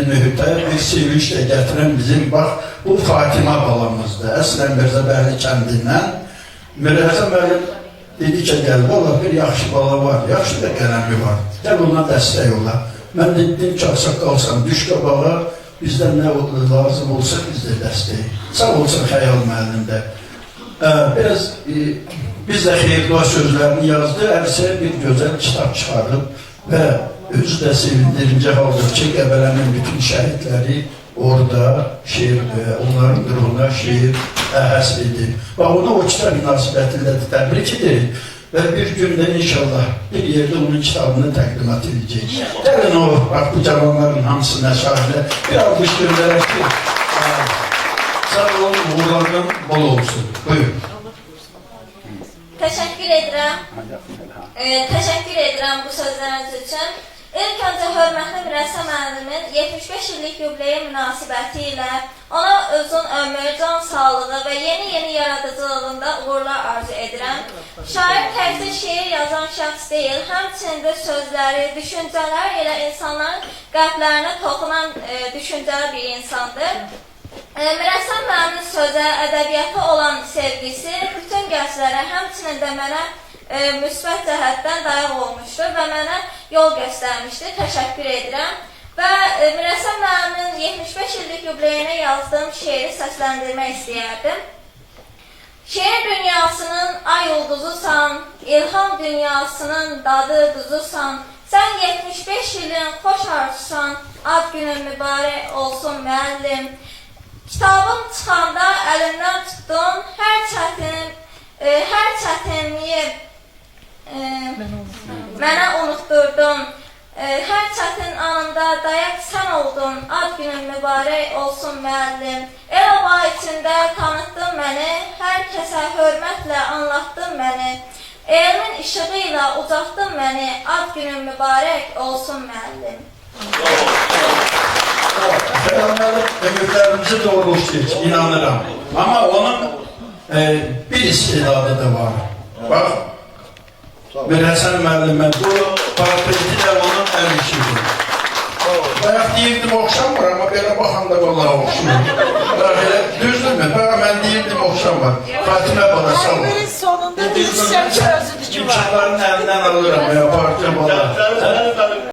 mühitə bir sevinç də gətirən bizim, bax, bu Fatimə balamızdır. Əslən Mirzəbəhli kəndindən. Mirəsən müəllim dedi ki, gəl, valla bir yaxşı bala var, yaxşı da qələmi var. Gəl ona dəstək ola. Mən dedim ki, ağsaqqalsan, düş qabağa, bizdən nə lazım olsa biz də dəstək. Sağ olsun Xəyal müəllim də. Biraz biz də xeyirli sözlərini yazdı, Ərsə bir gözəl kitab çıxarıb və özü də sevindirici haldır ki, Qəbələnin bütün şəhidləri orada şeir, onların qırığına şeir həsb edib. Bax, ona o kitab münasibətində təbrik edirik və bir gündə inşallah bir yerdə onun kitabını təqdimat edəcək. Gəlin o, bax, bu cavanların hamısına şahidə bir almış göndərək ki, sağ olun, uğurlardan bol olsun. Buyurun. Təşəkkür edirəm. Təşəkkür edirəm bu sözləriniz üçün. İlk öncə hörmətli Mirəsə müəllimin 75 illik yubileyi münasibəti ilə ona uzun ömür, can sağlığı və yeni yaradıcılığında uğurlar arzu edirəm. Şair təkcə şeir yazan şəxs deyil, həmçinin sözləri, düşüncələr ilə insanların qəlblərinə toxunan düşüncəli bir insandır. Mirəsə müəllimin sözə, ədəbiyyata olan sevgisi bütün gənclərə, həmçinin də mənə müsbət cəhətdən dayaq olmuşdur və mənə yol göstərmişdir. Təşəkkür edirəm. Və Mirəsə müəllimin 75 illik yubileyinə yazdığım şeiri səsləndirmək istəyərdim. Şeir dünyasının ay ulduzusan, ilham dünyasının dadı duzusan, sən 75 ilin xoş arzusan, ad günün mübarək olsun müəllim. Kitabım çıxanda əlimdən tutdum, hər çətinliyi mənə unutturdun. Hər çətin anında dayaq sən oldun, ad günün mübarək olsun müəllim. El ova içində tanıtdın məni, hər kəsə hörmətlə anlattın məni. Elmin işığı ilə ucaqdın məni, ad günün mübarək olsun müəllim. Ömürlərimizi doğruluşdur, inanıram. Ama onun bir istidadı da var. Bak, Mirəsən müəllimə bu portreti də onun əl işidir. Bayaq deyirdim oxşamır, amma belə baxanda vallahi oxşamır. Düzdürmü? Mən deyirdim oxşamır. Fatimə bana sağ ol. Ömrün sonunda deyirsən ki, özüdür ki var. İmkanların əlindən alıram ya, parça bana.